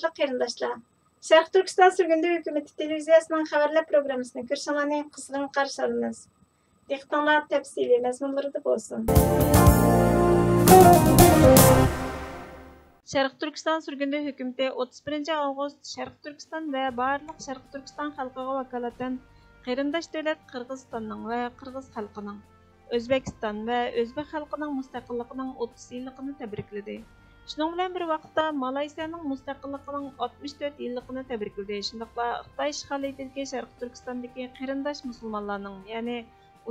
Hürmetli qarindoshlar. Sharq Turkiston Surgundi hukumati televiziyasining xabarlar programmasini ko'rishinglarni qizg'in qarshi olamiz. Diqqatinglar tafsiliy mazmunlarida bo'lsin. Sharq Turkiston Surgundi hukumati 31 avgust Sharq Turkiston va barliq Sharq Turkiston xalqiga vakolatan qarindosh davlat Qirg'izistonning va Qirg'iz xalqining, O'zbekiston va o'zbek xalqining mustaqilligining 30 yilligini tabrikladi. Şunun bilan bir vaqtda Malayziyaning mustaqilligining 64 yilligini tabrikladi. Shundaqla Xitoy ishg'oliyatidagi Sharq Turkistondagi qarindosh musulmonlarning, ya'ni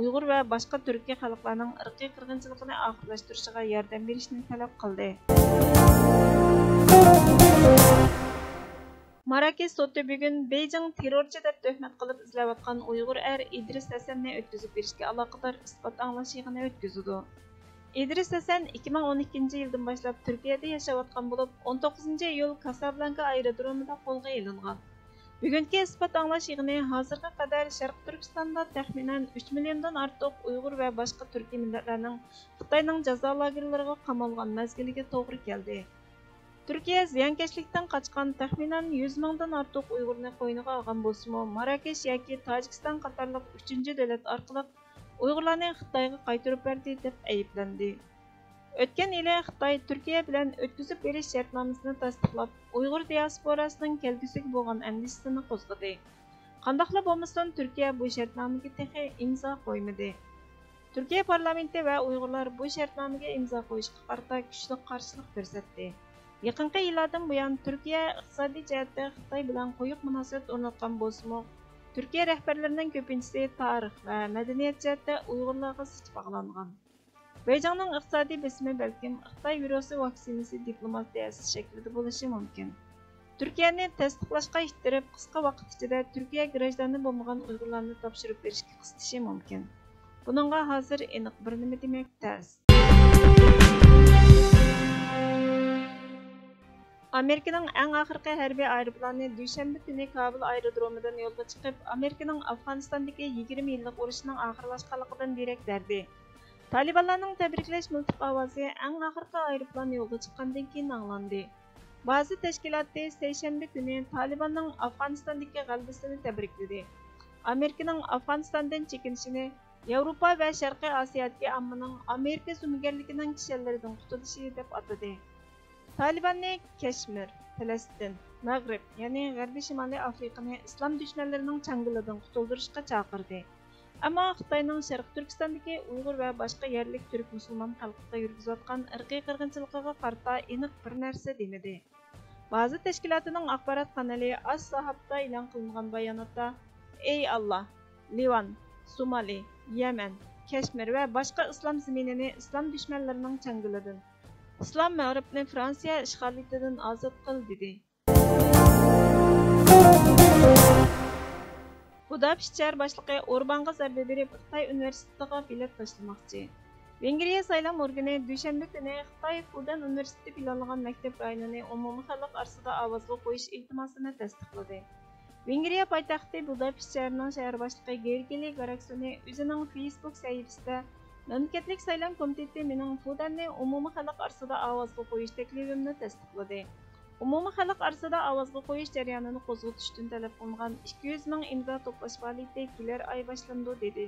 Uyg'ur va boshqa turkiy xalqlarning irqiy qirg'inchiligini oxirlashtirishiga yordam berishni talab qildi. Marrakesh sudi bugun Beijing terrorchi deb tuhmat qilib izlayotgan Uyg'ur İdris Hasanni o'tkazib berishga aloqador isbot anglash yig'ini o'tkazdi. İdris Hasan 2012 yildan boshlab Turkiyada yashayotgan bo'lib, 19 iyul Kasablanka aerodromida qo'lga olingan. Bugungi isbot anglash yig'ini hozirga qadar Sharq Turkistonda taxminan 3 milliondan ortiq Uyg'ur va boshqa turkiy millatlarning Xitoyning jazo lagerlariga qamalgan mazgiliga to'g'ri keldi. Turkiya ziyonkashlikdan qochgan taxminan 100 mingdan ortiq Uyg'urni qo'yniga olgan bo'lsa-mu, Marrakesh yoki Tojikiston qatorliq 3-davlat orqali Uyg'urlarni Xitoyga qaytarib berdi deb ayblandi. O'tgan yili Xitoy Turkiya bilan o'tkazib berish shartnomasini tasdiqlab, Uyg'ur diasporasining kelgusiga bo'lgan andishisini qo'zg'adi. Qandaqla bo'lmasin, Turkiya bu shartnomaga texi imzo qo'ymadi. Turkiya parlamenti va Uyg'urlar bu shartnomaga imzo qo'yishga qarata kuchli qarshilik ko'rsatdi. Yaqinqi yillardan buyon Turkiya iqtisodiy jihatda Xitoy bilan quyuq munosabat o'rnatgan bo'lsa-mu, Turkiya rahbarlarining ko'pinchisi tarix va madaniyat jihatda Uyg'urlarga sich bog'langan. Beijingning iqtisodiy bismi balkim Xitoy virusi vaksinasi diplomatiyasi shaklida bo'lishi mumkin. Turkiyani tasdiqlashga ittirib, qisqa vaqt ichida Turkiya grajdanini bo'lmagan Uyg'urlarni topshirib berishga qistishi mumkin. Buningga hozir aniq bir nima demak tez. Amerikaning eng oxirgi harbiy aeroplani dushanba kuni Kabul aerodromidan yo'lga chiqib, Amerikaning Afg'onistondagi 20 yillik urushining oxirlashganligidan derak berdi. Talibanlarning tabriklash miltiq ovozi eng oxirgi aeroplan yo'lga chiqqandan keyin anglandi. Ba'zi tashkilotlar seshanba kuni Talibanning Afg'onistondagi g'alabasini tabrikladi. Amerikaning Afg'onistondan chekinishini Yevropa va Sharqiy Osiyodagi ommaning Amerika sumaganligining kishanlaridan qutulishi deb atadi. Talibanni Kashmir, Falastin, Mag'rib, ya'ni G'arbiy Shimoliy Afrikani islom dushmanlarining changalidan qutuldirishga chaqirdi. Ammo Xitoyning Sharq Turkistondagi Uyg'ur va boshqa yerlik turk musulmon xalqiga yurgizayotgan irqiy qirg'inchiligiga qarata aniq bir narsa demadi. Ba'zi tashkilotlarning axborot kanali As-Sahabda e'lon qilingan bayonotda "Ey Alloh, Livan, Somali, Yaman, Kashmir va boshqa islom zaminini islom dushmanlarining changalidan İslam Mağribni Fransiya işğaliyetinden azad qil dedi. Budapest şəhər başlığı Orbanğa zərbə verib Xitay Universitetiga bilet tashlamoqchi. Vengriya saylam organı dushanba kuni Xitoy Fudan Universiteti planlagan maktab rayonini umumiy xalq orasida ovozga qo'yish iltimosini tasdiqladi. Vengriya poytaxti Budapest shahrining shahar boshlig'i Gergely Garaksoni o'zining Facebook sahifasida Mamlakatlik saylam komiteti mening Fudanni umumiy xalq orasida ovozga qo'yish taklifimni tasdiqladi. Umumiy xalq orasida ovozga qo'yish jarayonini qo'zg'atish uchun talab qilingan 200 ming imzo to'plash faoliyati kelar oy boshlandi dedi.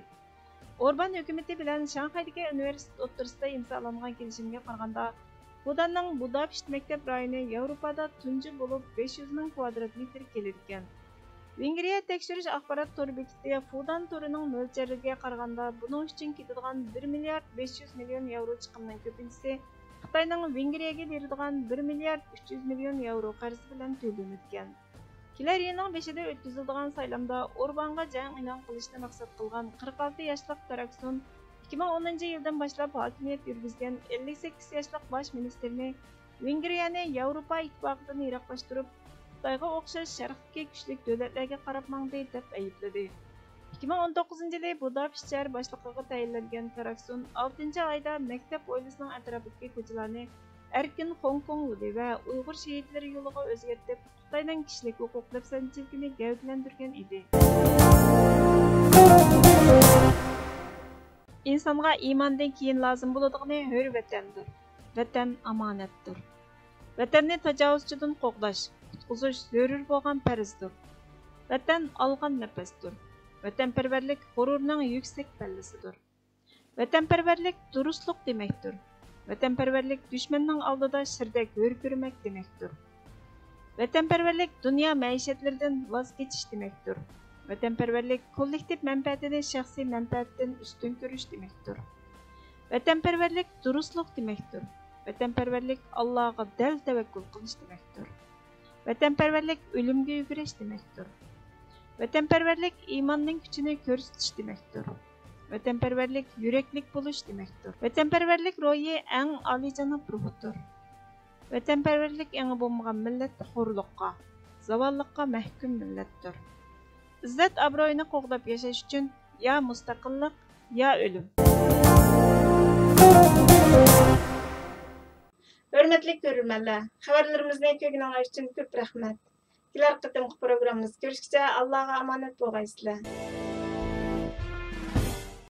Orban hukumati bilan Shanxaydagi universitet o'rtasida imzolangan kelishimga qaraganda, Fudanning Budapest maktab rayoni Yevropada tunji bo'lib 500 ming kvadrat metr kelar ekan. Vengriya tekshirish axborot to'ri bekiti Fudan to'rining mo'ljaliga qaraganda, buning uchun ketadigan 1 milliard 500 million yevro chiqimning ko'pinchisi Xitoyning Vengriyaga beradigan 1 milliard 300 million yevro qarz bilan to'lanadigan. Kelar yilning 5-ida o'tkaziladigan saylamda Orbanға jang e'lon qilishni maqsad qilgan 46 yoshlik Tarakson 2010-yildan boshlab hokimiyat yurgizgan 58 yoshlik bosh ministerni Vengriyani Yevropa ittifoqidan yiroqlashtirib, Xitoyga o'xshash sharqdagi kuchli davlatlarga qarab mangdi deb aybladi. 2019-yili Budapest shahar boshlig'iga tayinlangan Tarakson 6-oyda maktab oilasining atrofidagi ko'chalarni erkin Hongkongladi va Uyg'ur shehidlari yo'liga o'zgartirib, Xitoyning kishilik huquq dafsanchiligini gavdalantirgan edi. İnsonga iymondan keyin lozim bo'ladigan hur vatandir. Vatan omonatdir. Vatanni tajovuzchidan qo'g'dash, qutquzish zarur bo'lgan farzdir. Vatan olgan nafasdir. Vatanparvarlik g'ururning yuksak pallasidir. Vatanparvarlik durustlik demakdir. Vatanparvarlik dushmanning oldida shirdek hurkurmak demakdir. Vatanparvarlik dunyo maishatlaridan voz kechish demakdir. Vatanparvarlik kollektiv manfaatini shaxsiy manfaatdan ustun ko'rish demakdir. Vatanparvarlik durustlik demakdir. Vatanparvarlik Allohga dal tavakkul qilish demakdir. Vatanparvarlik o'limga yugurish demakdir. Vatanparvarlik iymonning kuchini ko'rsatish demakdir. Vatanparvarlik yuraklik bo'lish demakdir. Vatanparvarlik ro'yi eng oliyjanob ruhdir. Vatanparvarlik eng bo'lmagan millat xo'rliqqa, zavolliqqa mahkum millatdir. İzzat obro'yini qo'g'dab yashash uchun ya mustaqillik, ya o'lim. Hörmətli görürmənlər, xəbərlərimizni kögünələr üçün köp rəhmət. Gələr qıtımqı proqramımız görüşkəcə Allah'a amanət bolğaysızlar.